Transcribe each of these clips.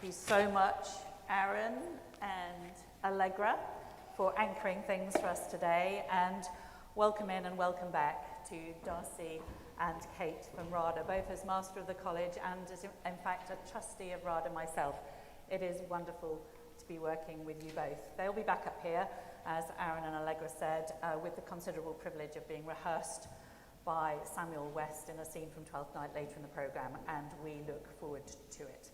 you so much, Aaron and Allegra, for anchoring things for us today, and welcome in and welcome back to Darcy and Kate from RADA, both as Master of the College and as, in fact, a trustee of RADA myself. It is wonderful to be working with you both. They'll be back up here, as Aaron and Allegra said, with the considerable privilege of being rehearsed by Samuel West in a scene from Twelfth Night later in the programme, and we look forward to it.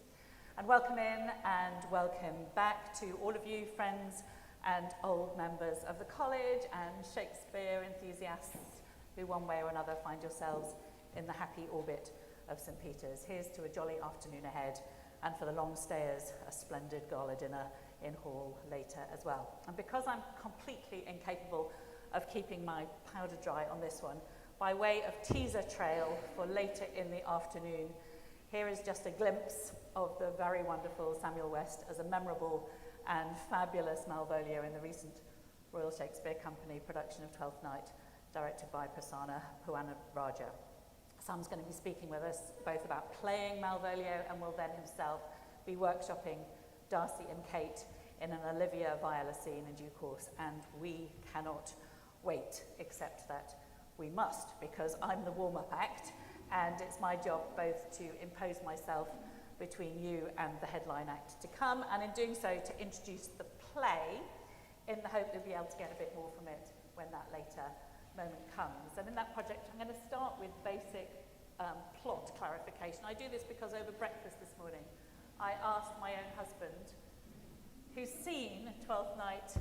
And welcome in and welcome back to all of you, friends and old members of the college and Shakespeare enthusiasts who one way or another find yourselves in the happy orbit of St. Peter's. Here's to a jolly afternoon ahead, and for the long stayers, a splendid gala dinner in hall later as well. And because I'm completely incapable of keeping my powder dry on this one, by way of teaser trail for later in the afternoon, here is just a glimpse of the very wonderful Samuel West as a memorable and fabulous Malvolio in the recent Royal Shakespeare Company production of Twelfth Night, directed by Prasanna Puwanaraja. Sam's going to be speaking with us both about playing Malvolio and will then himself be workshopping Darcy and Kate in an Olivia Viola scene in due course, and we cannot wait, except that we must, because I'm the warm-up act, and it's my job both to impose myself between you and the headline act to come, and in doing so to introduce the play in the hope you'll be able to get a bit more from it when that later moment comes. And in that project I'm going to start with basic plot clarification. I do this because over breakfast this morning I asked my own husband, who's seen Twelfth Night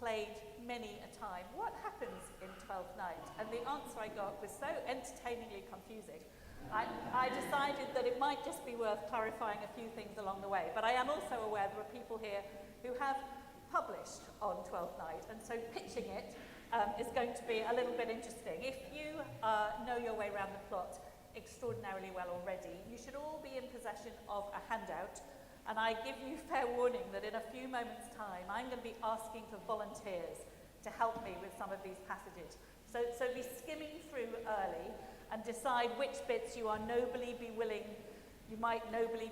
played many a time, what happens in Twelfth Night? And the answer I got was so entertainingly confusing. I decided that it might just be worth clarifying a few things along the way, but I am also aware there are people here who have published on Twelfth Night, and so pitching it is going to be a little bit interesting. If you know your way around the plot extraordinarily well already, you should all be in possession of a handout, and I give you fair warning that in a few moments' time I'm going to be asking for volunteers to help me with some of these passages. So be skimming through early and decide which bits you might nobly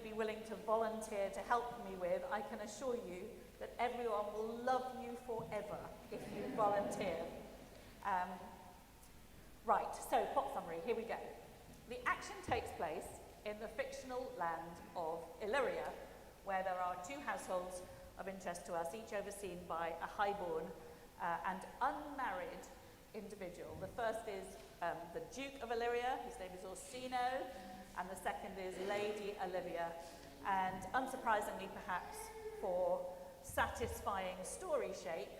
be willing to volunteer to help me with. I can assure you that everyone will love you forever if you volunteer. Right, so plot summary, here we go. The action takes place in the fictional land of Illyria, where there are two households of interest to us, each overseen by a highborn and unmarried individual. The first is the Duke of Illyria, his name is Orsino, and the second is Lady Olivia. And unsurprisingly, perhaps, for satisfying story shape,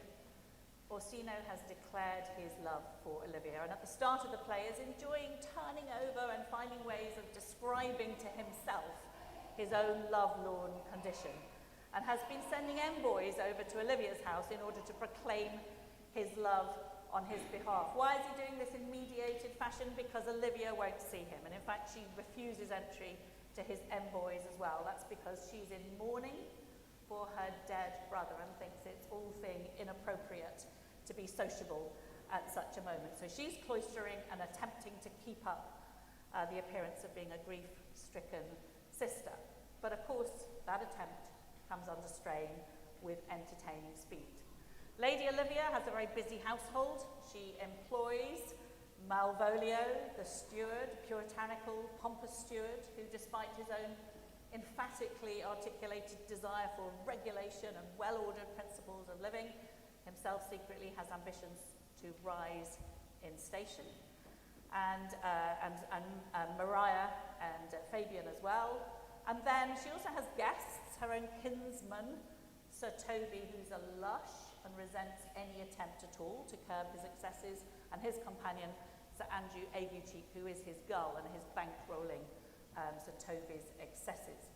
Orsino has declared his love for Olivia, and at the start of the play is enjoying turning over and finding ways of describing to himself his own lovelorn condition, and has been sending envoys over to Olivia's house in order to proclaim his love on his behalf. Why is he doing this in mediated fashion? Because Olivia won't see him, and in fact she refuses entry to his envoys as well. That's because she's in mourning for her dead brother and thinks it's all thing inappropriate to be sociable at such a moment. So she's cloistering and attempting to keep up the appearance of being a grief-stricken sister. But of course, that attempt comes under strain with entertaining speed. Lady Olivia has a very busy household. She employs Malvolio, the steward, puritanical, pompous steward, who despite his own emphatically articulated desire for regulation and well-ordered principles of living, himself secretly has ambitions to rise in station. And Maria and Fabian as well. And then she also has guests, her own kinsman, Sotheby, who's a lush and resents any attempt at all to curb his excesses, and his companion, Sir Andrew Aguecheek, who is his gull and his bankrolling Sotheby's excesses.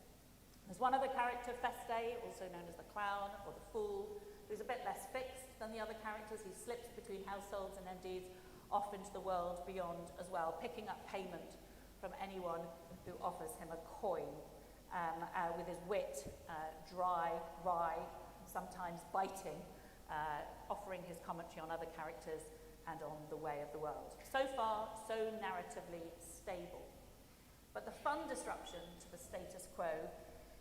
There's one other character, Feste, also known as the clown or the fool, who's a bit less fixed than the other characters. He slips between households and indeed off into the world beyond as well, picking up payment from anyone who offers him a coin, with his wit dry, wry, sometimes biting, offering his commentary on other characters and on the way of the world. So far, so narratively stable. But the fun disruption to the status quo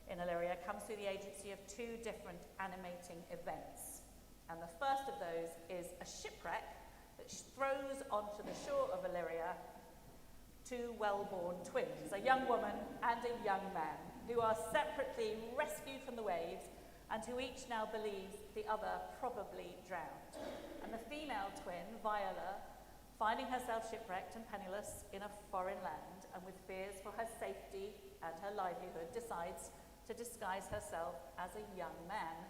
in Illyria comes through the agency of two different animating events. And the first of those is a shipwreck that throws onto the shore of Illyria two well-born twins, a young woman and a young man, who are separately rescued from the waves and who each now believes the other probably drowned. And the female twin, Viola, finding herself shipwrecked and penniless in a foreign land and with fears for her safety and her livelihood, decides to disguise herself as a young man,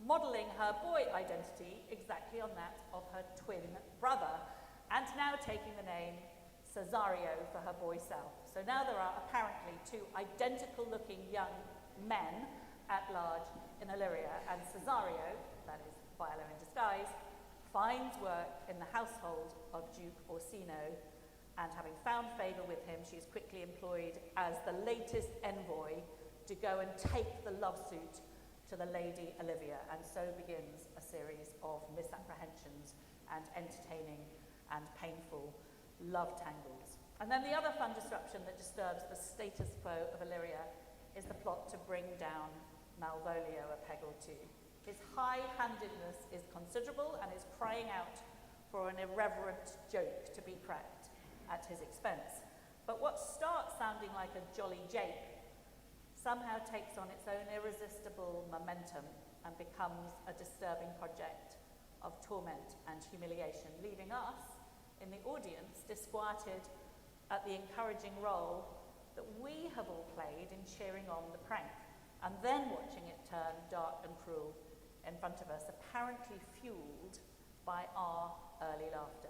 modelling her boy identity exactly on that of her twin brother, and now taking the name Cesario for her boy self. So now there are apparently two identical-looking young men at large in Illyria, and Cesario, that is Viola in disguise, finds work in the household of Duke Orsino, and having found favour with him, she is quickly employed as the latest envoy to go and take the love suit to the Lady Olivia, and so begins a series of misapprehensions and entertaining and painful love tangles. And then the other fun disruption that disturbs the status quo of Illyria is the plot to bring down Malvolio a peg or two. His high-handedness is considerable and is crying out for an irreverent joke to be cracked at his expense. But what starts sounding like a jolly jape somehow takes on its own irresistible momentum and becomes a disturbing project of torment and humiliation, leaving us in the audience disquieted at the encouraging role that we have all played in cheering on the prank, and then watching it turn dark and cruel in front of us, apparently fueled by our early laughter.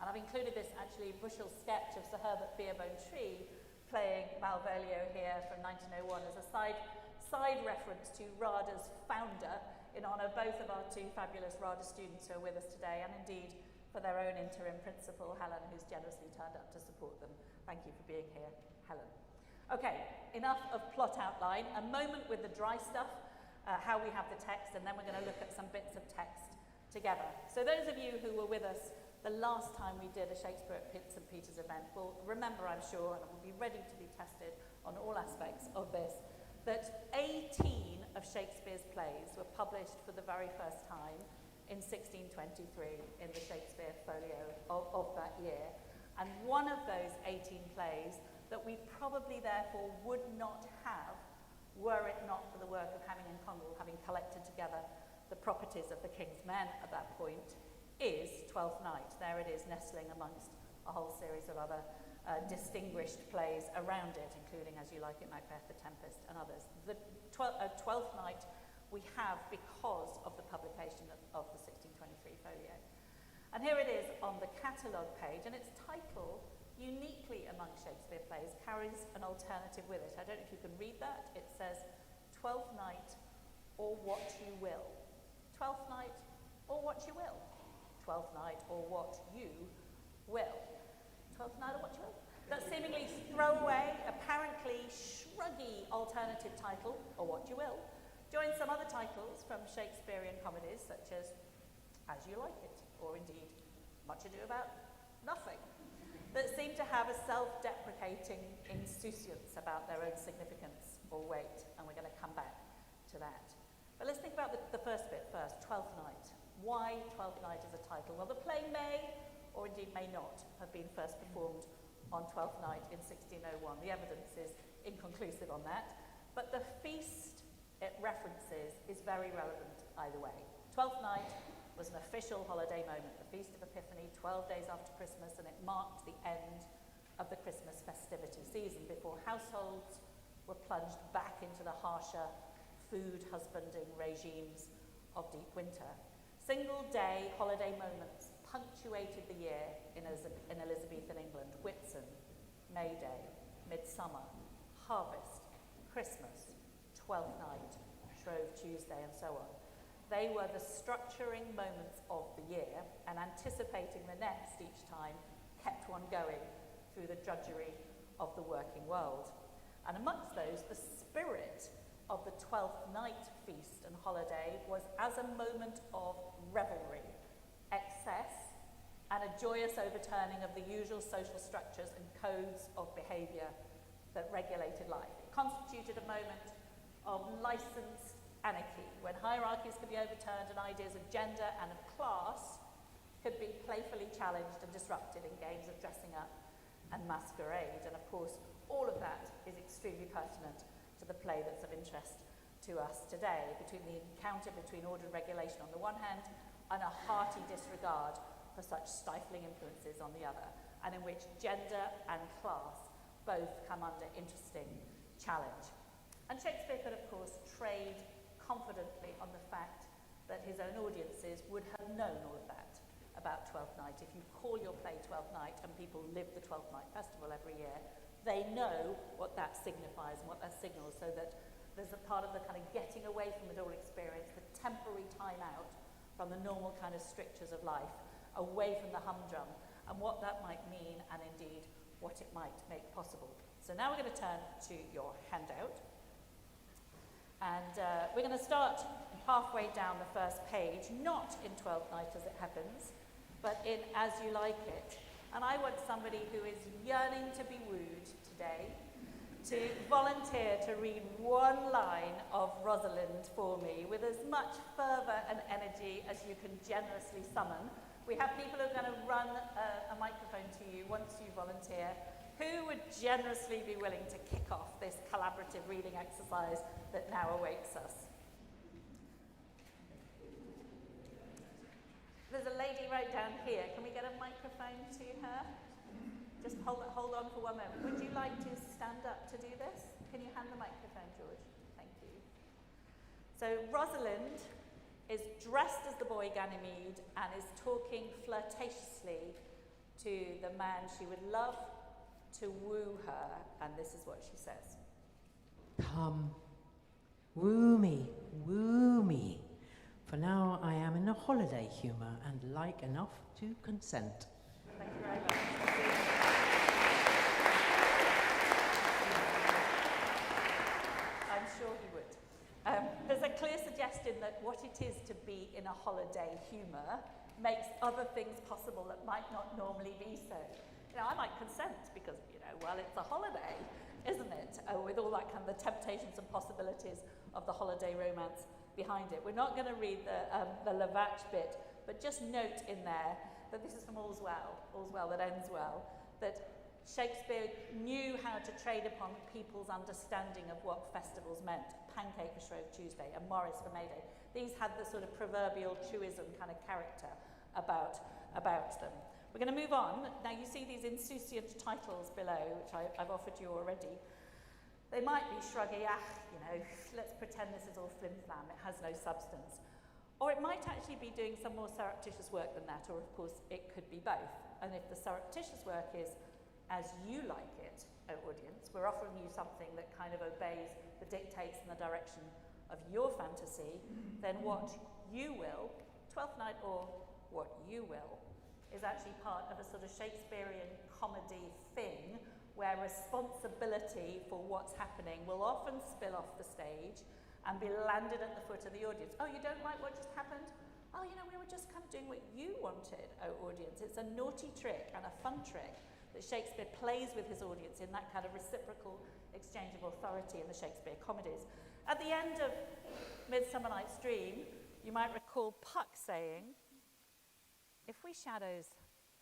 And I've included this actually bushel sketch of Sir Herbert Beerbone Tree playing Malvolio here from 1901 as a side reference to RADA's founder, in honour both of our two fabulous RADA students who are with us today, and indeed for their own interim principal, Helen, who's generously turned up to support them. Thank you for being here, Helen. Okay, enough of plot outline. A moment with the dry stuff, how we have the text, and then we're going to look at some bits of text together. So those of you who were with us the last time we did a Shakespeare at St Peter's event will remember, I'm sure, and will be ready to be tested on all aspects of this, that 18 of Shakespeare's plays were published for the very first time in 1623 in the Shakespeare Folio of that year. And one of those 18 plays that we probably therefore would not have were it not for the work of Hamming and Congal, having collected together the properties of the King's Men at that point, is Twelfth Night. There it is, nestling amongst a whole series of other distinguished plays around it, including As You Like It, Macbeth, The Tempest, and others. The Twelfth Night we have because of the publication of the 1623 folio. And here it is on the catalogue page, and its title, uniquely among Shakespeare plays, carries an alternative with it. I don't know if you can read that. It says, Twelfth Night, or What You Will. Twelfth Night, or What You Will. Twelfth Night, or What You Will. Twelfth Night, or What You Will. That seemingly throwaway, apparently shruggy alternative title, or What You Will, join some other titles from Shakespearean comedies, such as As You Like It, or indeed Much Ado About Nothing, that seem to have a self-deprecating insouciance about their own significance or weight, and we're going to come back to that. But let's think about the first bit first, Twelfth Night. Why Twelfth Night as a title? Well, the play may, or indeed may not, have been first performed on Twelfth Night in 1601. The evidence is inconclusive on that, but the feast it references is very relevant either way. Twelfth Night was an official holiday moment, the Feast of Epiphany, 12 days after Christmas, and it marked the end of the Christmas festivity season before households were plunged back into the harsher food husbanding regimes of deep winter. Single-day holiday moments punctuated the year in Elizabethan England: Whitsun, May Day, Midsummer, Harvest, Christmas, Twelfth Night, Shrove Tuesday, and so on. They were the structuring moments of the year, and anticipating the next each time kept one going through the drudgery of the working world. And amongst those, the spirit of the Twelfth Night feast and holiday was as a moment of revelry, excess, and a joyous overturning of the usual social structures and codes of behaviour that regulated life. It constituted a moment of licensed anarchy, when hierarchies could be overturned and ideas of gender and of class could be playfully challenged and disrupted in games of dressing up and masquerade. And of course, all of that is extremely pertinent to the play that's of interest to us today, between the encounter between order and regulation on the one hand and a hearty disregard for such stifling influences on the other, and in which gender and class both come under interesting challenge. And Shakespeare could, of course, trade confidently on the fact that his own audiences would have known all of that about Twelfth Night. If you call your play Twelfth Night and people live the Twelfth Night Festival every year, they know what that signifies and what that signals, so that there's a part of the kind of getting away from it all experience, the temporary time out from the normal kind of strictures of life, away from the humdrum, and what that might mean, and indeed what it might make possible. So now we're going to turn to your handout. And we're going to start halfway down the first page, not in Twelfth Night as it happens, but in As You Like It. And I want somebody who is yearning to be wooed today to volunteer to read one line of Rosalind for me with as much fervour and energy as you can generously summon. We have people who are going to run a microphone to you once you volunteer. Who would generously be willing to kick off this collaborative reading exercise that now awaits us? There's a lady right down here. Can we get a microphone to her? Just hold on for one moment. Would you like to stand up to do this? Can you hand the microphone, George? Thank you. So Rosalind is dressed as the boy Ganymede and is talking flirtatiously to the man she would love to woo her, and this is what she says. Come, woo me, for now I am in a holiday humour and like enough to consent. Thank you very much. I'm sure he would. There's a clear suggestion that what it is to be in a holiday humour makes other things possible that might not normally be so. I might consent because, well, it's a holiday, isn't it? With all that kind of the temptations and possibilities of the holiday romance behind it. We're not going to read the Lavatch bit, but just note in there that this is from All's Well that Ends Well, that Shakespeare knew how to trade upon people's understanding of what festivals meant. Pancake for Shrove Tuesday and Morris for May Day. These had the sort of proverbial truism kind of character about them. We're going to move on. Now you see these insouciant titles below, which I've offered you already. They might be shruggy, let's pretend this is all flim-flam, it has no substance. Or it might actually be doing some more surreptitious work than that, or of course it could be both. And if the surreptitious work is As You Like It, audience, we're offering you something that kind of obeys the dictates and the direction of your fantasy, then what you will, Twelfth Night or what you will, is actually part of a sort of Shakespearean comedy thing where responsibility for what's happening will often spill off the stage and be landed at the foot of the audience. Oh, you don't like what just happened? Oh, we were just kind of doing what you wanted, audience. It's a naughty trick and a fun trick that Shakespeare plays with his audience in that kind of reciprocal exchange of authority in the Shakespeare comedies. At the end of Midsummer Night's Dream, you might recall Puck saying, "If we shadows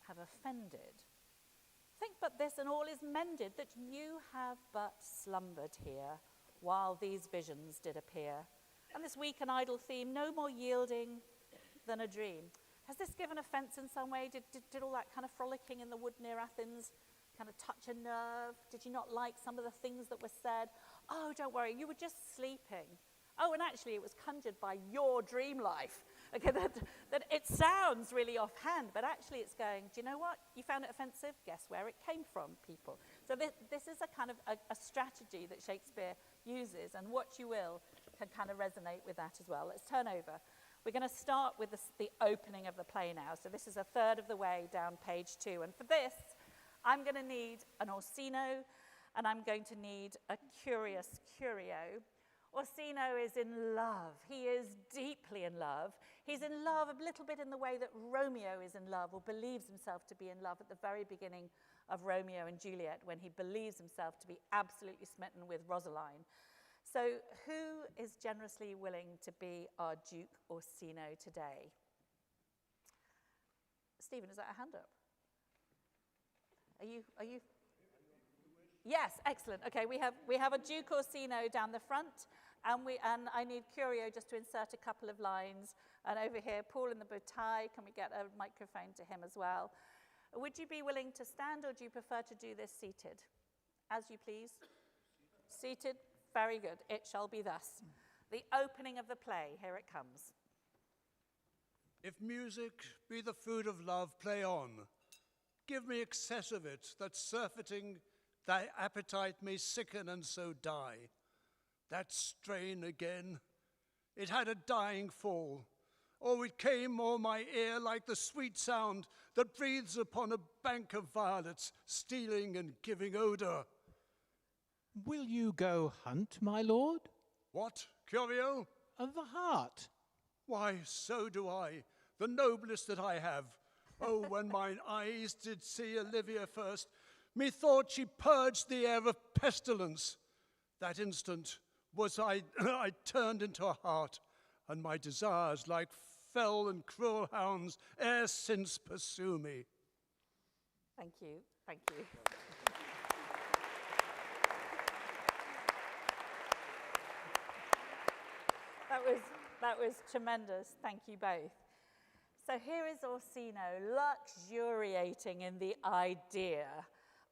have offended, think but this and all is mended, that you have but slumbered here, while these visions did appear. And this weak and idle theme, no more yielding than a dream." Has this given offence in some way? Did all that kind of frolicking in the wood near Athens kind of touch a nerve? Did you not like some of the things that were said? Oh, don't worry, you were just sleeping. Oh, and actually it was conjured by your dream life. Okay, that it sounds really offhand, but actually it's going, do you know what? You found it offensive? Guess where it came from, people. So this is a kind of a strategy that Shakespeare uses, and what you will can kind of resonate with that as well. Let's turn over. We're going to start with the opening of the play now. So this is a third of the way down page 2. And for this, I'm going to need an Orsino, and I'm going to need a curious curio. Orsino is in love. He is deeply in love. He's in love a little bit in the way that Romeo is in love, or believes himself to be in love at the very beginning of Romeo and Juliet, when he believes himself to be absolutely smitten with Rosaline. So who is generously willing to be our Duke Orsino today? Stephen, is that a hand up? Are you? Yes, excellent. Okay, we have a Duke Orsino down the front, and I need Curio just to insert a couple of lines. And over here, Paul in the bouteille, can we get a microphone to him as well? Would you be willing to stand, or do you prefer to do this seated? As you please. Seated, very good. It shall be thus. The opening of the play, here it comes. If music be the food of love, play on. Give me excess of it, that surfeiting thy appetite may sicken and so die. That strain again, it had a dying fall. Oh, it came o'er my ear like the sweet sound that breathes upon a bank of violets, stealing and giving odour. Will you go hunt, my lord? What, Curio? Of the heart. Why, so do I, the noblest that I have. Oh, when mine eyes did see Olivia first, methought she purged the air of pestilence. That instant was I turned into a hart, and my desires, like fell and cruel hounds, e'er since pursue me. Thank you, thank you. That was tremendous. Thank you both. So here is Orsino luxuriating in the idea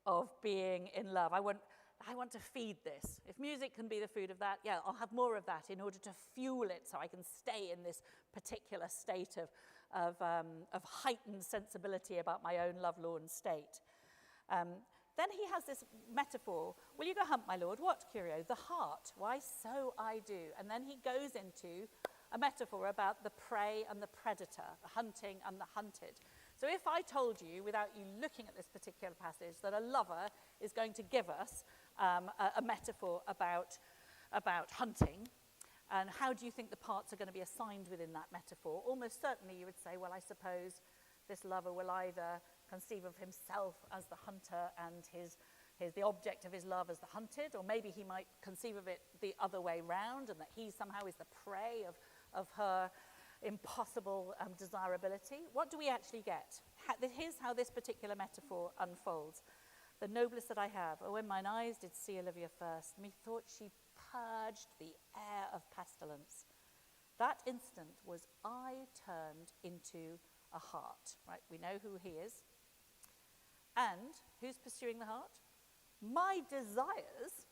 of being in love. I want to feed this. If music can be the food of that, yeah, I'll have more of that in order to fuel it so I can stay in this particular state of heightened sensibility about my own lovelorn state. Then he has this metaphor. Will you go hunt, my lord? What, Curio? The heart. Why, so I do. And then he goes into a metaphor about the prey and the predator, the hunting and the hunted. So if I told you, without you looking at this particular passage, that a lover is going to give us a metaphor about hunting, and how do you think the parts are going to be assigned within that metaphor? Almost certainly you would say, well, I suppose this lover will either conceive of himself as the hunter and the object of his love as the hunted, or maybe he might conceive of it the other way round, and that he somehow is the prey of her impossible desirability. What do we actually get? Here's how this particular metaphor unfolds. The noblest that I have, oh, when mine eyes did see Olivia first, methought she purged the air of pestilence. That instant was I turned into a hart, right? We know who he is. And who's pursuing the heart? My desires,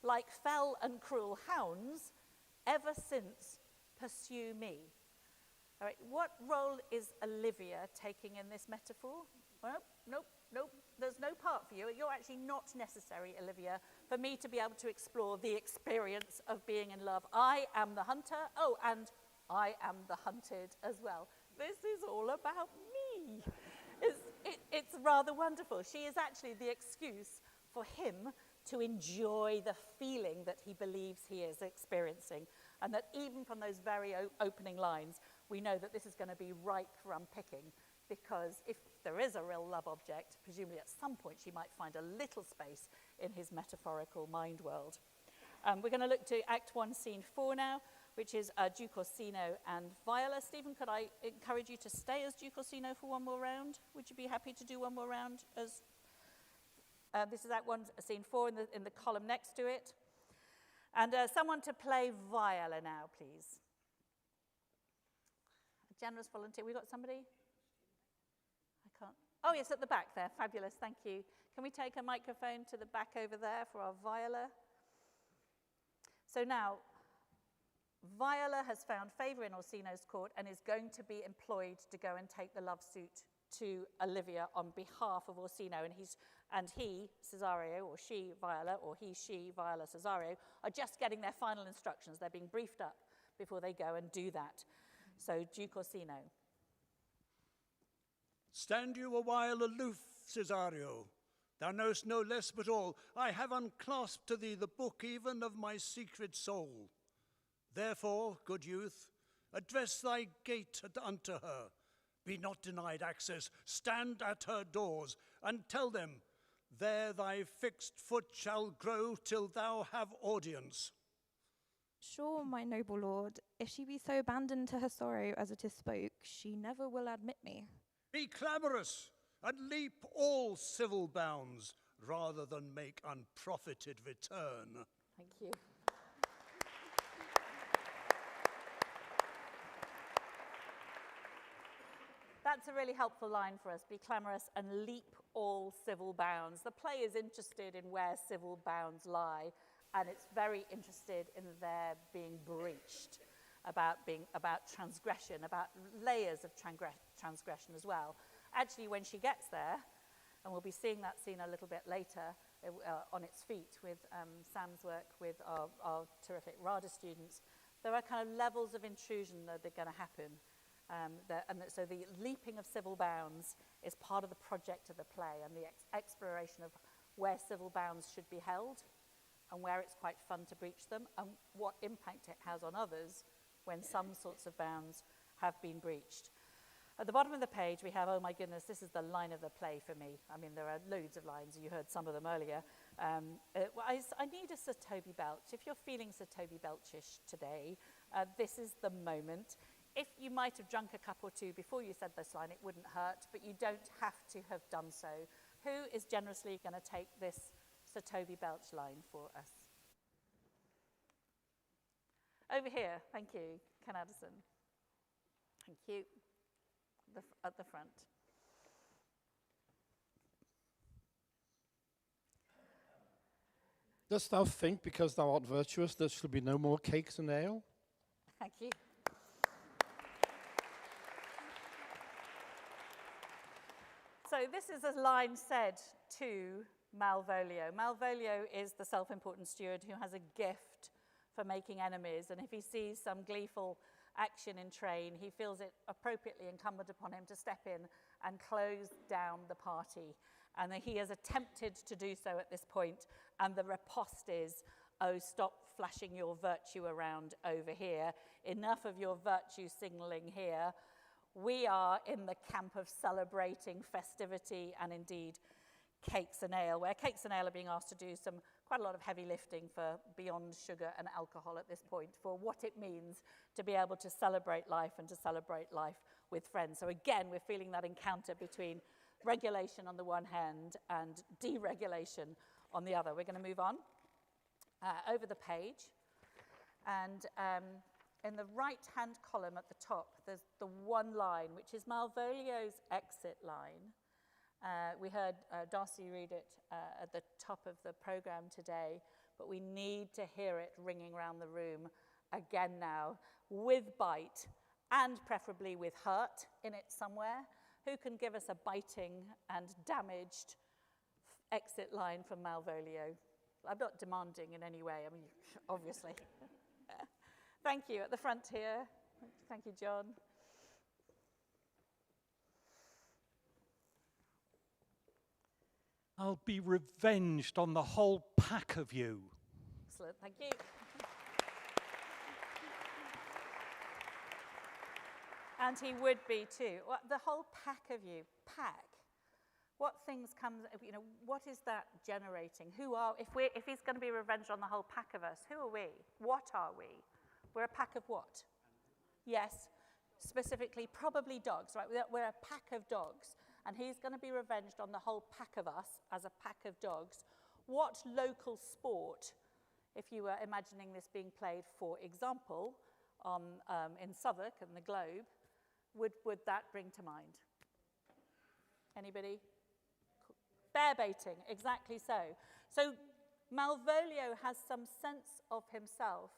like fell and cruel hounds, ever since pursue me. All right, what role is Olivia taking in this metaphor? Well, nope, there's no part for you. You're actually not necessary, Olivia, for me to be able to explore the experience of being in love. I am the hunter, and I am the hunted as well. This is all about me. It's rather wonderful. She is actually the excuse for him to enjoy the feeling that he believes he is experiencing. And that even from those very opening lines, we know that this is going to be ripe for unpicking, because if there is a real love object, presumably at some point she might find a little space in his metaphorical mind world. We're going to look to Act 1, Scene 4 now, which is Duke Orsino and Viola. Stephen, could I encourage you to stay as Duke Orsino for one more round? Would you be happy to do one more round? As this is Act 1, Scene 4 in the column next to it. And someone to play Viola now, please. A generous volunteer. We got somebody? I can't. Oh, yes, at the back there. Fabulous, thank you. Can we take a microphone to the back over there for our Viola? So now, Viola has found favour in Orsino's court and is going to be employed to go and take the love suit to Olivia on behalf of Orsino, and he, Cesario, or she, Viola, or he, she, Viola, Cesario, are just getting their final instructions. They're being briefed up before they go and do that. So, Duke Orsino. Stand you a while aloof, Cesario. Thou knowest no less but all. I have unclasped to thee the book even of my secret soul. Therefore, good youth, address thy gate unto her. Be not denied access. Stand at her doors, and tell them, there thy fixed foot shall grow till thou have audience. Sure, my noble lord, if she be so abandoned to her sorrow as it is spoke, she never will admit me. Be clamorous, and leap all civil bounds, rather than make unprofited return. Thank you. That's a really helpful line for us. Be clamorous and leap all civil bounds. The play is interested in where civil bounds lie, and it's very interested in their being breached, about transgression, about layers of transgression as well. Actually, when she gets there, and we'll be seeing that scene a little bit later on its feet with Sam's work with our terrific RADA students, there are kind of levels of intrusion that are going to happen. So the leaping of civil bounds is part of the project of the play, and the exploration of where civil bounds should be held and where it's quite fun to breach them, and what impact it has on others when some sorts of bounds have been breached. At the bottom of the page, we have, oh my goodness, this is the line of the play for me. I mean, there are loads of lines. You heard some of them earlier. I need a Sotheby Belch. If you're feeling Sotheby Belchish today, this is the moment. If you might have drunk a cup or two before you said this line, it wouldn't hurt, but you don't have to have done so. Who is generously going to take this Sotheby Belch line for us? Over here, thank you, Ken Addison. Thank you. At the front. Dost thou think, because thou art virtuous, there shall be no more cakes and ale? Thank you. So this is a line said to Malvolio. Malvolio is the self-important steward who has a gift for making enemies, and if he sees some gleeful action in train, he feels it appropriately incumbent upon him to step in and close down the party. And he has attempted to do so at this point, and the riposte is, oh, stop flashing your virtue around over here. Enough of your virtue signaling here. We are in the camp of celebrating festivity and indeed cakes and ale, where cakes and ale are being asked to do quite a lot of heavy lifting for beyond sugar and alcohol at this point, for what it means to be able to celebrate life and to celebrate life with friends. So again, we're feeling that encounter between regulation on the one hand and deregulation on the other. We're going to move on over the page. And in the right-hand column at the top, there's the one line, which is Malvolio's exit line. We heard Darcy read it at the top of the programme today, but we need to hear it ringing around the room again now, with bite, and preferably with hurt in it somewhere. Who can give us a biting and damaged exit line from Malvolio? I'm not demanding in any way, I mean, obviously. Thank you. At the front here. Thank you, John. I'll be revenged on the whole pack of you. Excellent, thank you. And he would be too. Well, the whole pack of you, pack. What things comes, what is that generating? If he's going to be revenged on the whole pack of us, who are we? What are we? We're a pack of what? Yes, specifically, probably dogs, right? We're a pack of dogs. And he's going to be revenged on the whole pack of us as a pack of dogs. What local sport, if you were imagining this being played, for example, in Southwark and the Globe, would that bring to mind? Anybody? Bear baiting, exactly so. So Malvolio has some sense of himself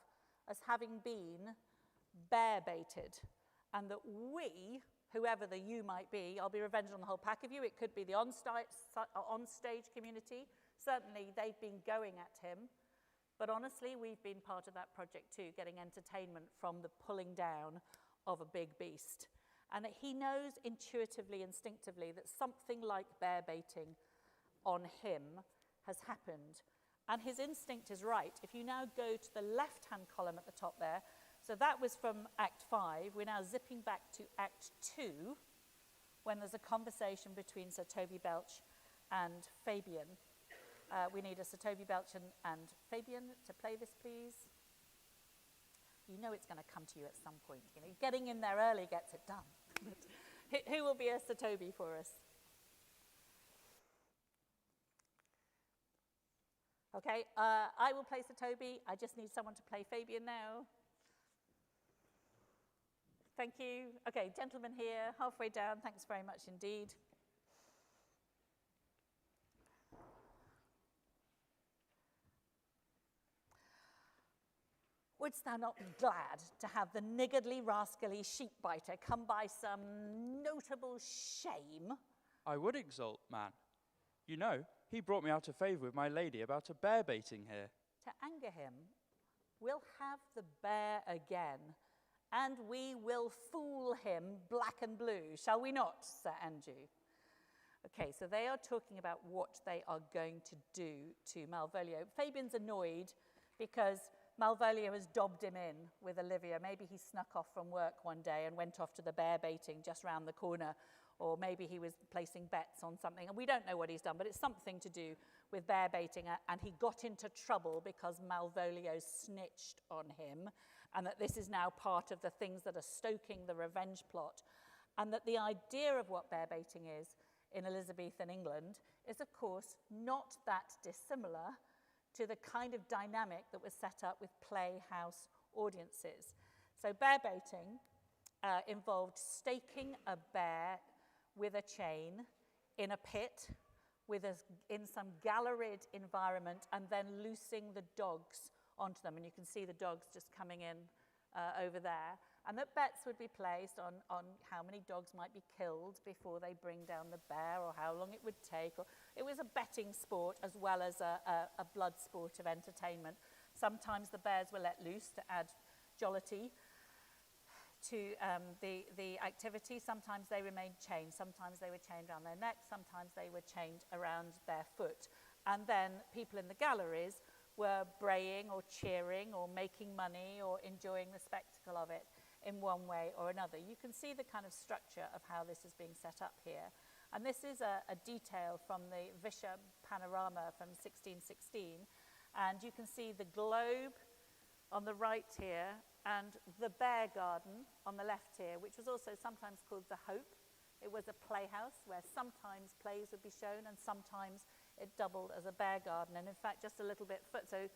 as having been bear baited, and that we, whoever the you might be, I'll be revenged on the whole pack of you. It could be the on-stage community. Certainly, they've been going at him. But honestly, we've been part of that project too, getting entertainment from the pulling down of a big beast. And that he knows intuitively, instinctively, that something like bear baiting on him has happened. And his instinct is right. If you now go to the left-hand column at the top there, so that was from Act 5. We're now zipping back to Act 2, when there's a conversation between Sir Toby Belch and Fabian. We need a Sir Toby Belch and Fabian to play this, please. You know it's going to come to you at some point. You know, getting in there early gets it done. But who will be a Sotheby for us? Okay, I will play Sotheby. I just need someone to play Fabian now. Thank you. Okay, gentleman here, halfway down. Thanks very much indeed. Wouldst thou not be glad to have the niggardly, rascally sheep-biter come by some notable shame? I would exult, man. You know, he brought me out of favour with my lady about a bear baiting here. To anger him, we'll have the bear again, and we will fool him black and blue, shall we not, Sir Andrew? Okay, so they are talking about what they are going to do to Malvolio. Fabian's annoyed because Malvolio has dobbed him in with Olivia. Maybe he snuck off from work one day and went off to the bear baiting just round the corner, or maybe he was placing bets on something, and we don't know what he's done, but it's something to do with bear baiting, and he got into trouble because Malvolio snitched on him, and that this is now part of the things that are stoking the revenge plot, and that the idea of what bear baiting is in Elizabethan England is, of course, not that dissimilar to the kind of dynamic that was set up with playhouse audiences. So bear baiting involved staking a bear with a chain in a pit in some galleried environment, and then loosing the dogs onto them. And you can see the dogs just coming in over there. And that bets would be placed on how many dogs might be killed before they bring down the bear, or how long it would take. Or it was a betting sport as well as a blood sport of entertainment. Sometimes the bears were let loose to add jollity to the activity. Sometimes they remained chained. Sometimes they were chained around their neck. Sometimes they were chained around their foot. And then people in the galleries were braying or cheering or making money or enjoying the spectacle of it in one way or another. You can see the kind of structure of how this is being set up here. And this is a detail from the Vischer panorama from 1616. And you can see the globe on the right here and the bear garden on the left here, which was also sometimes called the Hope. It was a playhouse where sometimes plays would be shown and sometimes it doubled as a bear garden. And in fact, just a little bit, so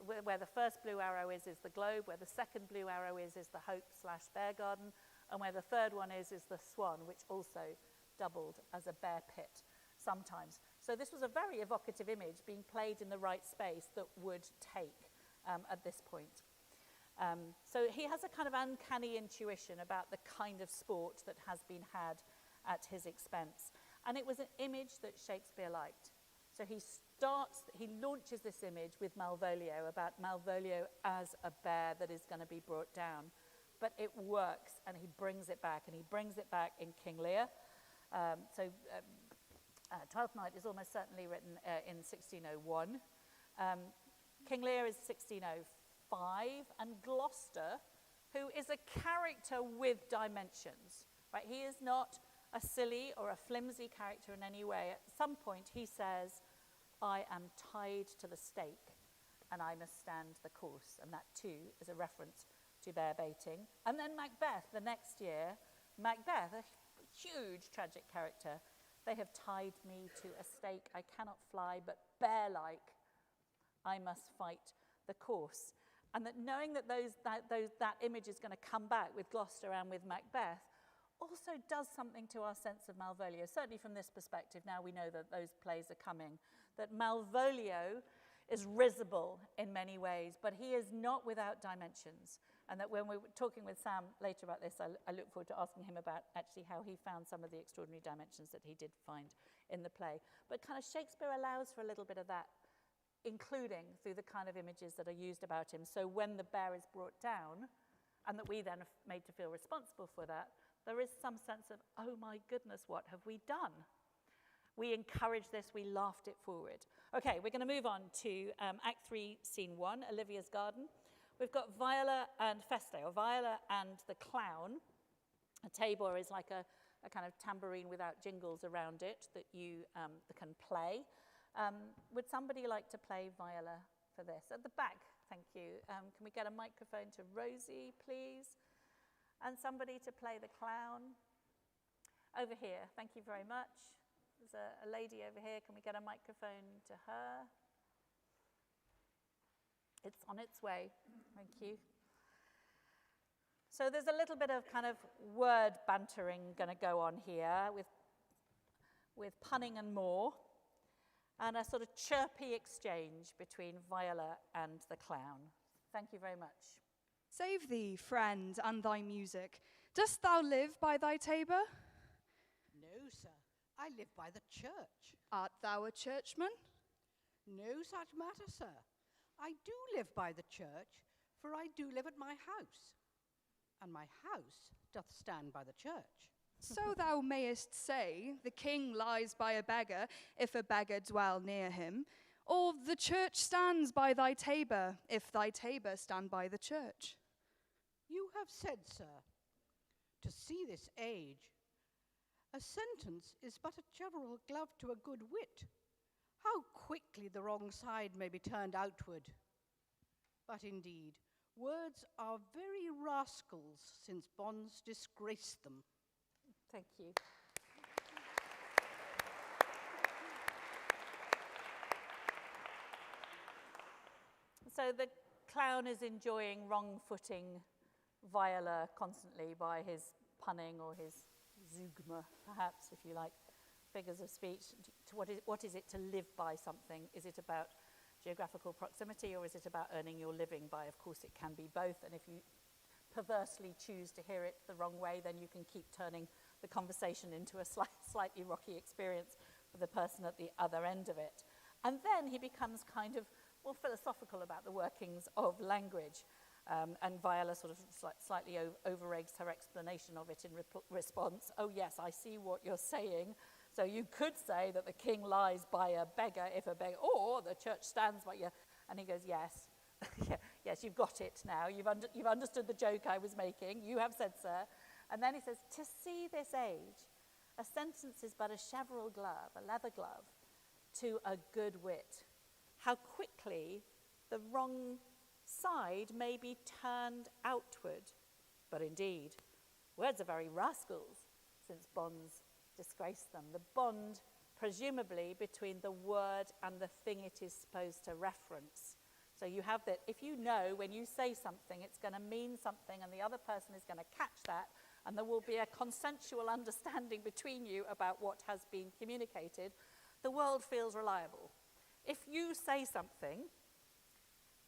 where the first blue arrow is the globe, where the second blue arrow is the Hope/bear garden, and where the third one is the swan, which also doubled as a bear pit sometimes. So this was a very evocative image being played in the right space that would take at this point. So he has a kind of uncanny intuition about the kind of sport that has been had at his expense. And it was an image that Shakespeare liked. So he launches this image with Malvolio, about Malvolio as a bear that is going to be brought down. But it works, and he brings it back, and he brings it back in King Lear. Twelfth Night is almost certainly written in 1601. King Lear is 1605, and Gloucester, who is a character with dimensions, right? He is not a silly or a flimsy character in any way. At some point he says, I am tied to the stake and I must stand the course. And that too is a reference to bear baiting. And then Macbeth, the next year, Macbeth, a huge tragic character. They have tied me to a stake. I cannot fly, but bear-like, I must fight the course. And that knowing that that image is going to come back with Gloucester and with Macbeth also does something to our sense of Malvolio. Certainly from this perspective, now we know that those plays are coming, that Malvolio is risible in many ways, but he is not without dimensions. And that when we're talking with Sam later about this, I look forward to asking him about actually how he found some of the extraordinary dimensions that he did find in the play. But kind of Shakespeare allows for a little bit of that, including through the kind of images that are used about him. So when the bear is brought down, and that we then are made to feel responsible for that, there is some sense of, oh my goodness, what have we done? We encouraged this, we laughed it forward. Okay, we're going to move on to Act 3, Scene 1, Olivia's Garden. We've got Viola and Feste, or Viola and the clown. A tabor is like a kind of tambourine without jingles around it that you can play. Would somebody like to play Viola for this? At the back, thank you. Can we get a microphone to Rosie, please? And somebody to play the clown. Over here, thank you very much. There's a lady over here. Can we get a microphone to her? It's on its way. Thank you. So there's a little bit of kind of word bantering going to go on here with punning and more, and a sort of chirpy exchange between Viola and the clown. Thank you very much. Save thee, friend, and thy music. Dost thou live by thy tabor? No, sir. I live by the church. Art thou a churchman? No such matter, sir. I do live by the church, for I do live at my house. And my house doth stand by the church. So thou mayest say, the king lies by a beggar, if a beggar dwell near him, or the church stands by thy tabor, if thy tabor stand by the church. You have said, sir, to see this age, a sentence is but a cheverel glove to a good wit. How quickly the wrong side may be turned outward. But indeed, words are very rascals since bonds disgrace them. Thank you. So the clown is enjoying wrong-footing Viola constantly by his punning or his zeugma, perhaps, if you like, figures of speech. What is it to live by something? Is it about geographical proximity, or is it about earning your living by? Of course, it can be both, and if you perversely choose to hear it the wrong way, then you can keep turning the conversation into a slightly rocky experience for the person at the other end of it. And then he becomes kind of more philosophical about the workings of language. And Viola sort of slightly over-eggs her explanation of it in response. Oh, yes, I see what you're saying. So you could say that the king lies by a beggar, if a beggar, or the church stands by you. And he goes, yes, yes, you've got it now. You've understood the joke I was making. You have said, sir. And then he says, to see this age, a sentence is but a cheverel glove, a leather glove, to a good wit. How quickly the wrong side may be turned outward. But indeed, words are very rascals, since bonds disgrace them. The bond, presumably, between the word and the thing it is supposed to reference. So you have that, if you know when you say something, it's going to mean something, and the other person is going to catch that, and there will be a consensual understanding between you about what has been communicated, the world feels reliable. If you say something,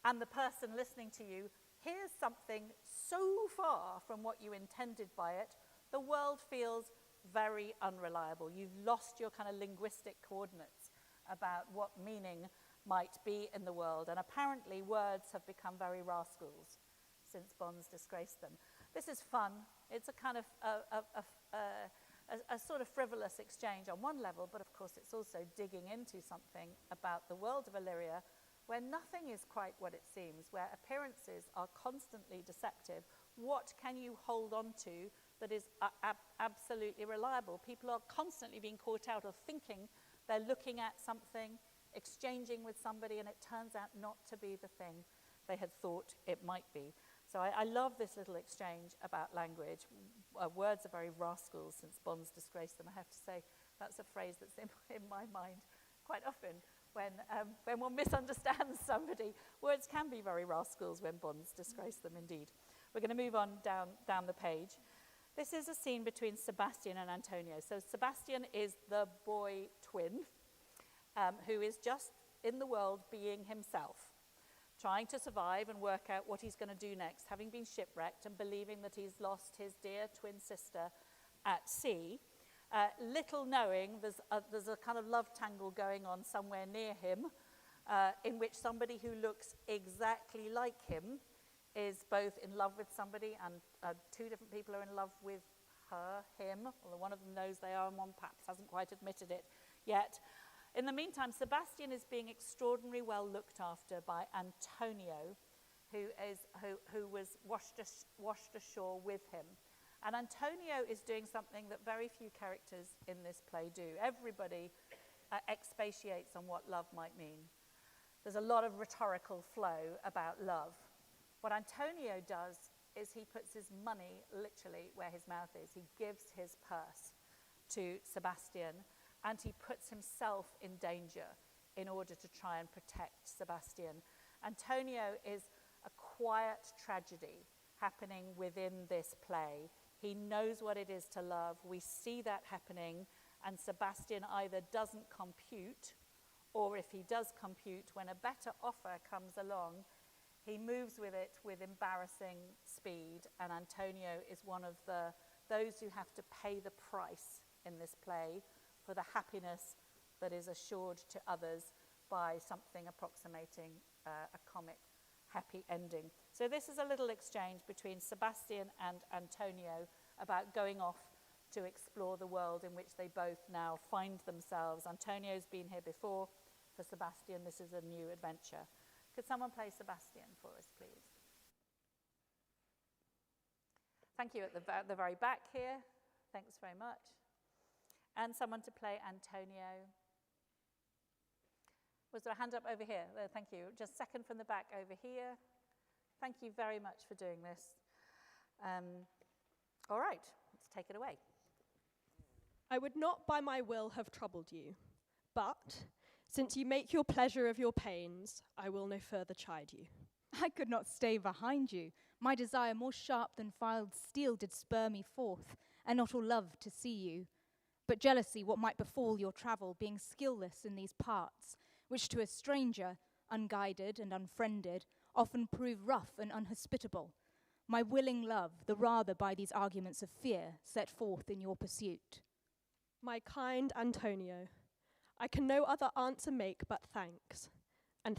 and the person listening to you hears something so far from what you intended by it, the world feels very unreliable. You've lost your kind of linguistic coordinates about what meaning might be in the world, and apparently words have become very rascals since bonds disgrace them. This is fun. It's a kind of a sort of frivolous exchange on one level, but of course it's also digging into something about the world of Illyria, where nothing is quite what it seems, where appearances are constantly deceptive. What can you hold on to that is absolutely reliable? People are constantly being caught out of thinking they're looking at something, exchanging with somebody, and it turns out not to be the thing they had thought it might be. So I love this little exchange about language. Words are very rascals since bonds disgrace them. I have to say, that's a phrase that's in my mind quite often. When one misunderstands somebody, words can be very rascals when bonds disgrace them indeed. We're going to move on down the page. This is a scene between Sebastian and Antonio. So Sebastian is the boy twin who is just in the world being himself, trying to survive and work out what he's going to do next, having been shipwrecked and believing that he's lost his dear twin sister at sea. Little knowing there's a kind of love tangle going on somewhere near him, in which somebody who looks exactly like him is both in love with somebody, and two different people are in love with her, him, although one of them knows they are and one perhaps hasn't quite admitted it yet. In the meantime, Sebastian is being extraordinarily well looked after by Antonio, who was washed ashore with him. And Antonio is doing something that very few characters in this play do. Everybody expatiates on what love might mean. There's a lot of rhetorical flow about love. What Antonio does is he puts his money literally where his mouth is. He gives his purse to Sebastian, and he puts himself in danger in order to try and protect Sebastian. Antonio is a quiet tragedy happening within this play. He knows what it is to love. We see that happening, and Sebastian either doesn't compute, or if he does compute, when a better offer comes along, he moves with it with embarrassing speed, and Antonio is one of those who have to pay the price in this play for the happiness that is assured to others by something approximating a comic happy ending. So this is a little exchange between Sebastian and Antonio about going off to explore the world in which they both now find themselves. Antonio's been here before. For Sebastian, this is a new adventure. Could someone play Sebastian for us, please? Thank you at the very back here. Thanks very much. And someone to play Antonio. Was there a hand up over here? Thank you. Just second from the back over here. Thank you very much for doing this. All right, let's take it away. I would not by my will have troubled you, but since you make your pleasure of your pains, I will no further chide you. I could not stay behind you. My desire more sharp than filed steel did spur me forth, and not all love to see you. But jealousy what might befall your travel, being skilless in these parts, which to a stranger, unguided and unfriended, often prove rough and unhospitable. My willing love, the rather by these arguments of fear, set forth in your pursuit. My kind Antonio, I can no other answer make but thanks, and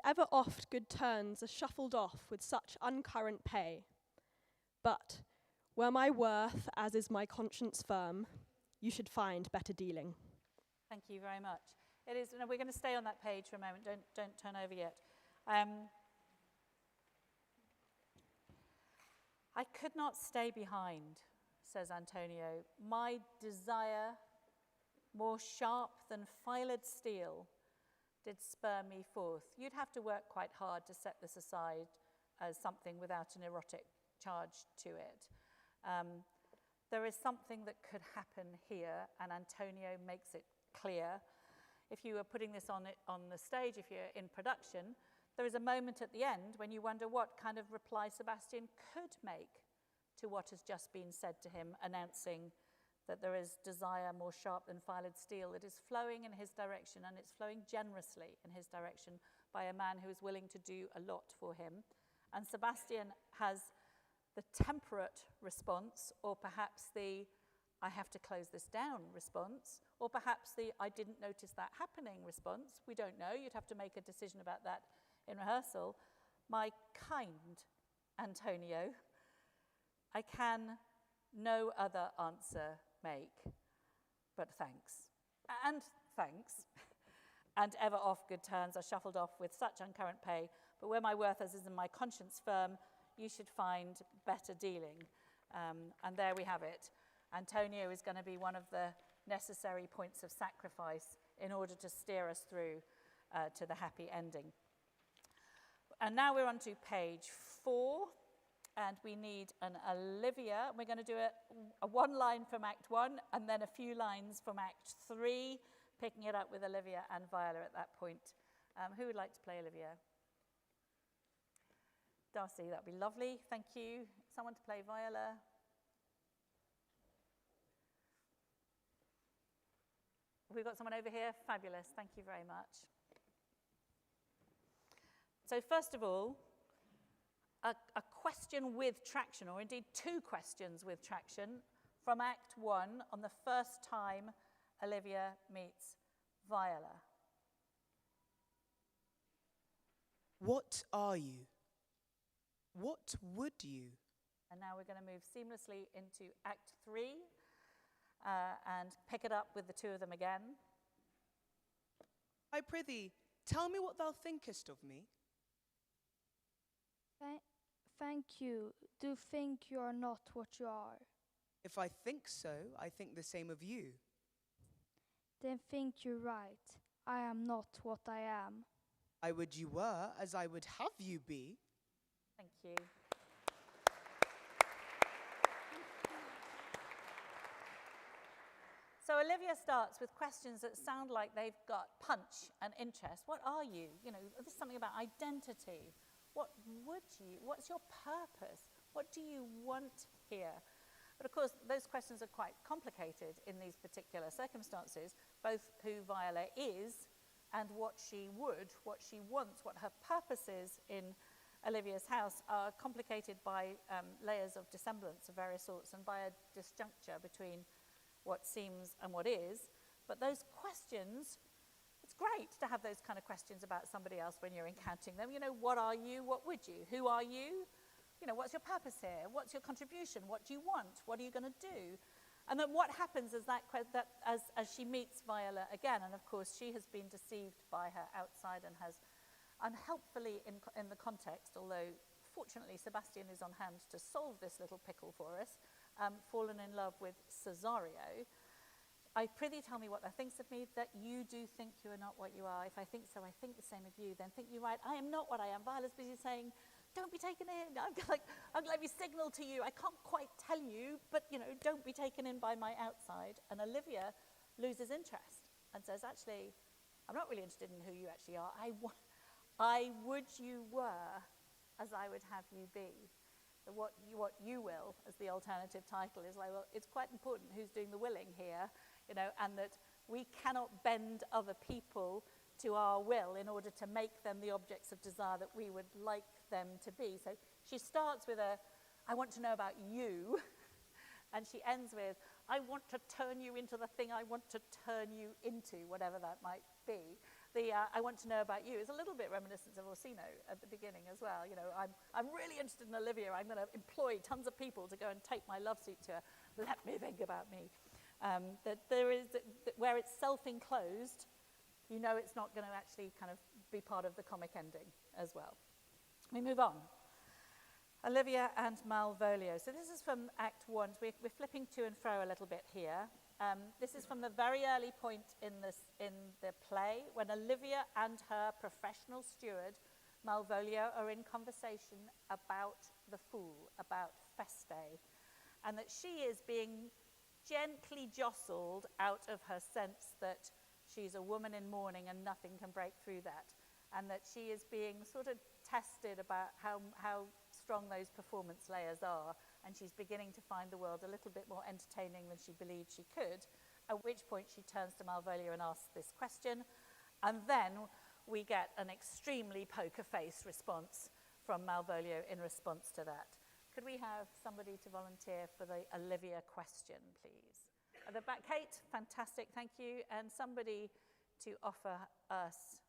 ever oft good turns are shuffled off with such uncurrent pay. But were my worth, as is my conscience firm, you should find better dealing. Thank you very much. It is. No, we're going to stay on that page for a moment. Don't turn over yet. I could not stay behind, says Antonio. My desire, more sharp than filed steel, did spur me forth. You'd have to work quite hard to set this aside as something without an erotic charge to it. There is something that could happen here, and Antonio makes it clear. If you were putting this on the stage, if you're in production, there is a moment at the end when you wonder what kind of reply Sebastian could make to what has just been said to him, announcing that there is desire more sharp than filed steel. It is flowing in his direction, and it's flowing generously in his direction by a man who is willing to do a lot for him. And Sebastian has the temperate response, or perhaps the I have to close this down response, or perhaps the I didn't notice that happening response. We don't know. You'd have to make a decision about that in rehearsal. My kind Antonio, I can no other answer make but thanks. And thanks. And ever off good turns are shuffled off with such uncurrent pay, but where my worth as is in my conscience firm, you should find better dealing. And there we have it. Antonio is going to be one of the necessary points of sacrifice in order to steer us through to the happy ending. And now we're on to page 4, and we need an Olivia. We're going to do a one line from Act 1 and then a few lines from Act 3, picking it up with Olivia and Viola at that point. Who would like to play Olivia? Darcy, that would be lovely. Thank you. Someone to play Viola. We've got someone over here. Fabulous. Thank you very much. So first of all, a question with traction, or indeed 2 questions with traction from Act 1 on the first time Olivia meets Viola. What are you? What would you? And now we're going to move seamlessly into Act 3 and pick it up with the 2 of them again. I prithee, tell me what thou thinkest of me. Thank you. Do think you are not what you are. If I think so, I think the same of you. Then think you right. I am not what I am. I would you were, as I would have you be. Thank you. So Olivia starts with questions that sound like they've got punch and interest. What are you? You know, there's something about identity. What would you? What's your purpose? What do you want here? But of course, those questions are quite complicated in these particular circumstances, both who Viola is and what she would, what she wants, what her purpose is in Olivia's house are complicated by layers of dissemblance of various sorts and by a disjuncture between what seems and what is. But those questions, it's great to have those kind of questions about somebody else when you're encountering them. You know, what are you? What would you? Who are you? You know, what's your purpose here? What's your contribution? What do you want? What are you going to do? And then what happens is as she meets Viola again, and of course she has been deceived by her outside and has unhelpfully in the context, although fortunately Sebastian is on hand to solve this little pickle for us, fallen in love with Cesario. I prithee tell me what thou thinkst of me, that you do think you are not what you are. If I think so, I think the same of you. Then think you right, I am not what I am. Viola's busy saying, don't be taken in. I'm like, we signal to you. I can't quite tell you, but, you know, don't be taken in by my outside. And Olivia loses interest and says, actually, I'm not really interested in who you actually are. I would you were as I would have you be. So what you will, as the alternative title, is like, well, it's quite important who's doing the willing here, you know, and that we cannot bend other people to our will in order to make them the objects of desire that we would like them to be. So she starts with I want to know about you, and she ends with, I want to turn you into the thing I want to turn you into, whatever that might be. I want to know about you is a little bit reminiscent of Orsino at the beginning as well. You know, I'm really interested in Olivia. I'm going to employ tons of people to go and take my love suit to her. Let me think about me. That there is, where it's self-enclosed, you know it's not going to actually kind of be part of the comic ending as well. We move on. Olivia and Malvolio. So this is from Act 1. We're flipping to and fro a little bit here. This is from the very early point in the play when Olivia and her professional steward, Malvolio, are in conversation about the fool, about Feste, and that she is being gently jostled out of her sense that she's a woman in mourning and nothing can break through that, and that she is being sort of tested about how strong those performance layers are, and she's beginning to find the world a little bit more entertaining than she believed she could, at which point she turns to Malvolio and asks this question, and then we get an extremely poker-face response from Malvolio in response to that. Could we have somebody to volunteer for the Olivia question, please? At the back, Kate, fantastic, thank you, and somebody to offer us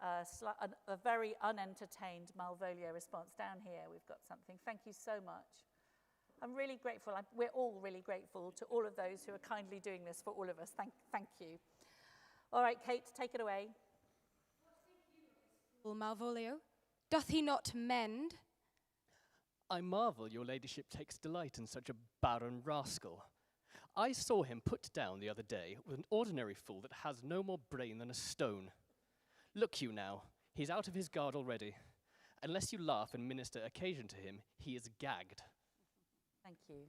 a very unentertained Malvolio response. Down here, we've got something. Thank you so much. I'm really grateful. We're all really grateful to all of those who are kindly doing this for all of us. Thank you. All right, Kate, take it away. Well, Malvolio, doth he not mend? I marvel your ladyship takes delight in such a barren rascal. I saw him put down the other day with an ordinary fool that has no more brain than a stone. Look you now, he's out of his guard already. Unless you laugh and minister occasion to him, he is gagged. Thank you.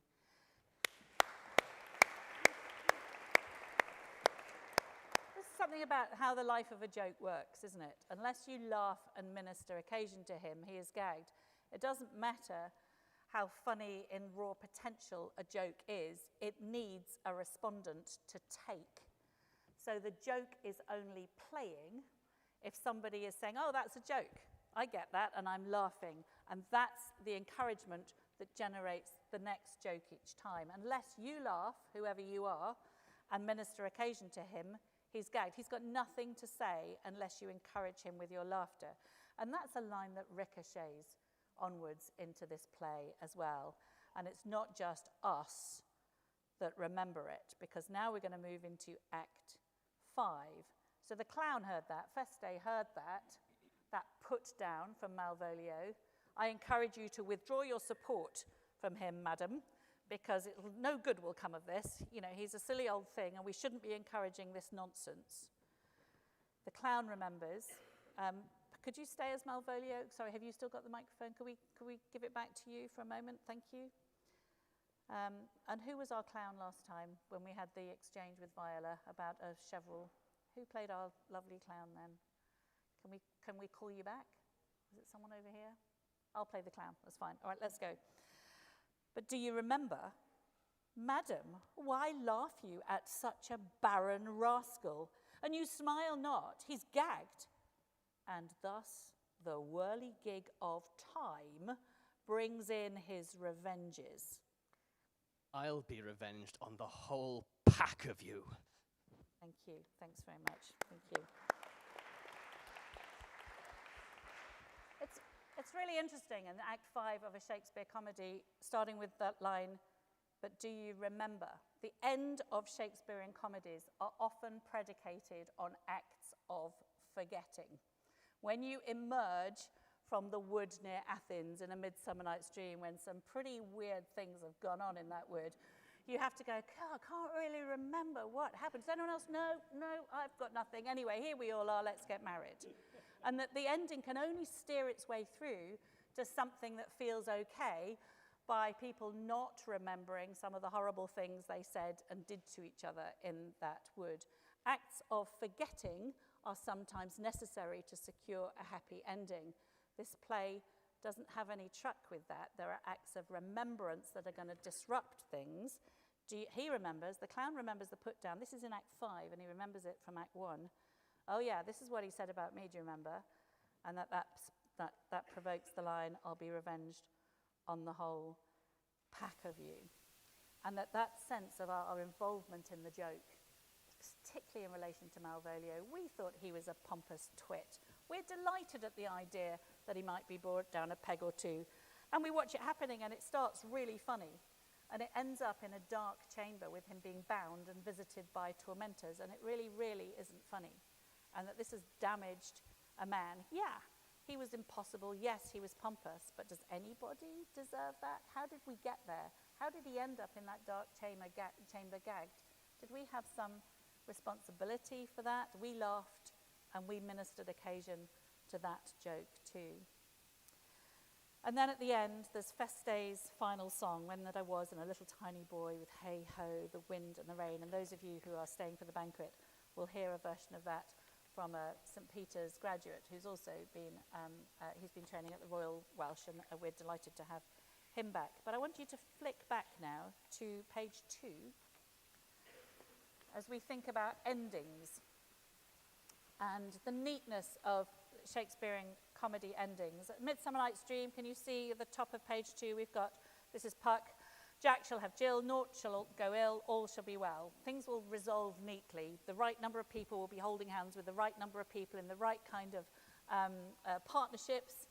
This is something about how the life of a joke works, isn't it? Unless you laugh and minister occasion to him, he is gagged. It doesn't matter how funny in raw potential a joke is, it needs a respondent to take. So the joke is only playing if somebody is saying, oh, that's a joke. I get that, and I'm laughing. And that's the encouragement that generates the next joke each time. Unless you laugh, whoever you are, and minister occasion to him, he's gagged. He's got nothing to say unless you encourage him with your laughter. And that's a line that ricochets onwards into this play as well. And it's not just us that remember it, because now we're going to move into Act 5. So the clown heard that, Feste heard that put down from Malvolio. I encourage you to withdraw your support from him, madam, because no good will come of this. You know, he's a silly old thing, and we shouldn't be encouraging this nonsense. The clown remembers, Could you stay as Malvolio? Sorry, have you still got the microphone? Could we give it back to you for a moment? Thank you. And who was our clown last time when we had the exchange with Viola about a chevrel? Who played our lovely clown then? Can we call you back? Is it someone over here? I'll play the clown. That's fine. All right, let's go. But do you remember, Madam, why laugh you at such a barren rascal? And you smile not, he's gagged. And thus the whirligig of time brings in his revenges. I'll be revenged on the whole pack of you. Thank you. Thanks very much. Thank you. It's really interesting in Act 5 of a Shakespeare comedy, starting with that line, but do you remember? The end of Shakespearean comedies are often predicated on acts of forgetting. When you emerge from the wood near Athens in A Midsummer Night's Dream, when some pretty weird things have gone on in that wood, you have to go, I can't really remember what happened. Does anyone else know? No, I've got nothing. Anyway, here we all are, let's get married. And that the ending can only steer its way through to something that feels okay by people not remembering some of the horrible things they said and did to each other in that wood. Acts of forgetting are sometimes necessary to secure a happy ending. This play doesn't have any truck with that. There are acts of remembrance that are going to disrupt things. He remembers, the clown remembers the put down. This is in Act 5, and he remembers it from Act 1. Oh yeah, this is what he said about me, do you remember? And that provokes the line, I'll be revenged on the whole pack of you. And that sense of our involvement in the joke, particularly in relation to Malvolio, we thought he was a pompous twit. We're delighted at the idea that he might be brought down a peg or two. And we watch it happening, and it starts really funny. And it ends up in a dark chamber with him being bound and visited by tormentors. And it really, really isn't funny. And that this has damaged a man. Yeah, he was impossible. Yes, he was pompous. But does anybody deserve that? How did we get there? How did he end up in that dark chamber gagged? Did we have some responsibility for that? We laughed and we ministered occasion to that joke too. And then at the end, there's Feste's final song, When That I Was and a Little Tiny Boy with Hey Ho, the Wind and the Rain. And those of you who are staying for the banquet will hear a version of that from a St. Peter's graduate who's also been, he's been training at the Royal Welsh, and we're delighted to have him back. But I want you to flick back now to page 2 as we think about endings and the neatness of Shakespearean comedy endings. At Midsummer Night's Dream, can you see at the top of page 2, we've got, this is Puck, Jack shall have Jill, naught shall go ill, all shall be well. Things will resolve neatly. The right number of people will be holding hands with the right number of people in the right kind of partnerships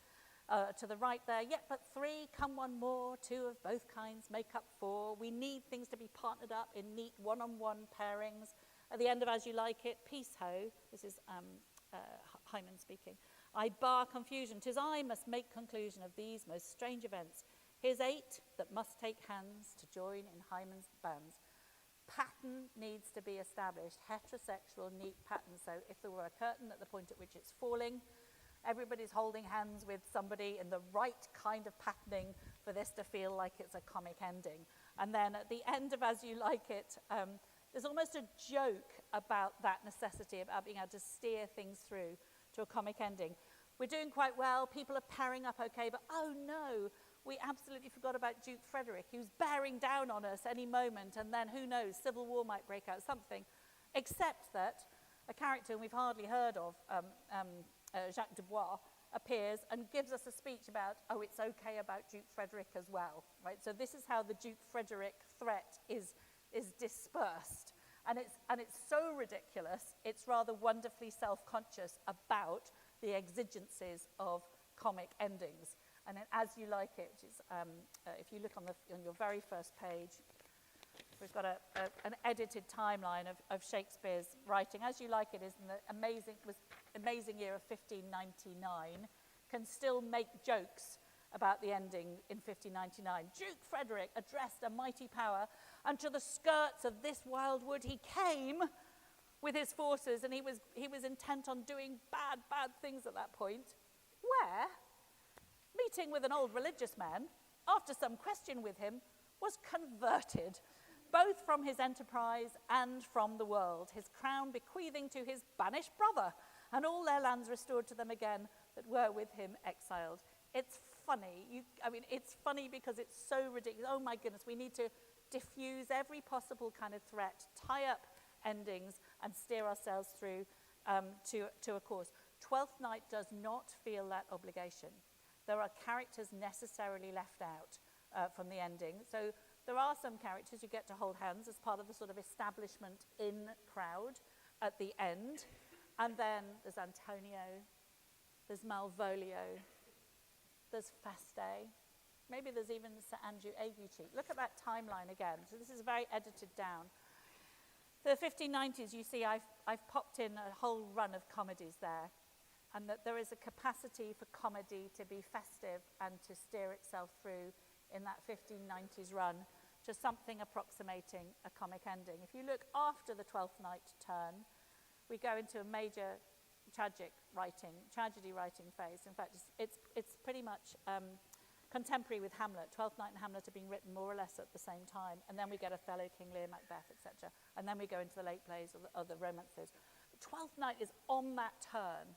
to the right there. Yet but 3, come one more, 2 of both kinds make up 4. We need things to be partnered up in neat one-on-one pairings. At the end of As You Like It, peace ho, this is Hyman speaking. I bar confusion, 'tis I must make conclusion of these most strange events. Here's 8 that must take hands to join in Hyman's bands. Pattern needs to be established, heterosexual, neat pattern. So if there were a curtain at the point at which it's falling, everybody's holding hands with somebody in the right kind of patterning for this to feel like it's a comic ending. And then at the end of As You Like It, there's almost a joke about that necessity, about being able to steer things through to a comic ending. We're doing quite well, people are pairing up okay, but oh no, we absolutely forgot about Duke Frederick, who's bearing down on us any moment, and then who knows, civil war might break out, something. Except that a character we've hardly heard of, Jacques Dubois, appears and gives us a speech about, oh, it's okay about Duke Frederick as well, right? So this is how the Duke Frederick threat is dispersed. And it's so ridiculous, it's rather wonderfully self-conscious about the exigencies of comic endings. And then As You Like It, which is, if you look on your very first page, we've got an edited timeline of Shakespeare's writing. As You Like It is in the amazing year of 1599, can still make jokes about the ending in 1599. Duke Frederick addressed a mighty power, and to the skirts of this wild wood he came, with his forces, and he was intent on doing bad things at that point, where, meeting with an old religious man, after some question with him, was converted, both from his enterprise and from the world, his crown bequeathing to his banished brother, and all their lands restored to them again that were with him exiled. It's funny. It's funny because it's so ridiculous. Oh my goodness, we need to diffuse every possible kind of threat, tie up endings, and steer ourselves through to a course. Twelfth Night does not feel that obligation. There are characters necessarily left out from the ending. So there are some characters who get to hold hands as part of the sort of establishment in crowd at the end. And then there's Antonio, there's Malvolio, there's Feste. Maybe there's even Sir Andrew Aguecheek. Look at that timeline again. So this is very edited down. The 1590s, you see, I've popped in a whole run of comedies there, and that there is a capacity for comedy to be festive and to steer itself through in that 1590s run to something approximating a comic ending. If you look after the Twelfth Night turn, we go into a major tragedy writing phase. In fact, it's pretty much contemporary with Hamlet. Twelfth Night and Hamlet are being written more or less at the same time, and then we get Othello, King Lear, Macbeth, etc. And then we go into the late plays or the romances. The Twelfth Night is on that turn,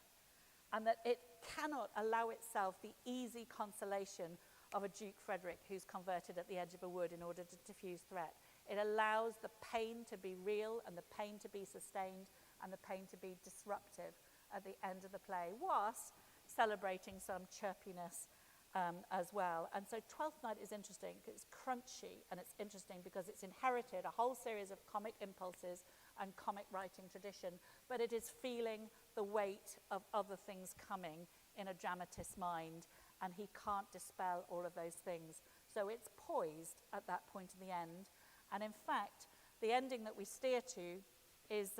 and that it cannot allow itself the easy consolation of a Duke Frederick who's converted at the edge of a wood in order to diffuse threat. It allows the pain to be real and the pain to be sustained and the pain to be disruptive at the end of the play, whilst celebrating some chirpiness as well. And so Twelfth Night is interesting because it's crunchy, and it's interesting because it's inherited a whole series of comic impulses and comic writing tradition, but it is feeling the weight of other things coming in a dramatist's mind, and he can't dispel all of those things. So it's poised at that point in the end. And in fact, the ending that we steer to is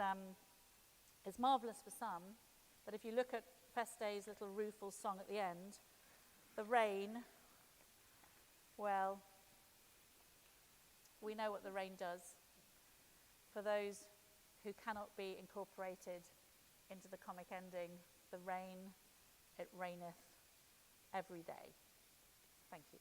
marvellous for some, but if you look at Feste's little rueful song at the end, the rain, well, we know what the rain does. For those who cannot be incorporated into the comic ending, the rain, it raineth every day. Thank you.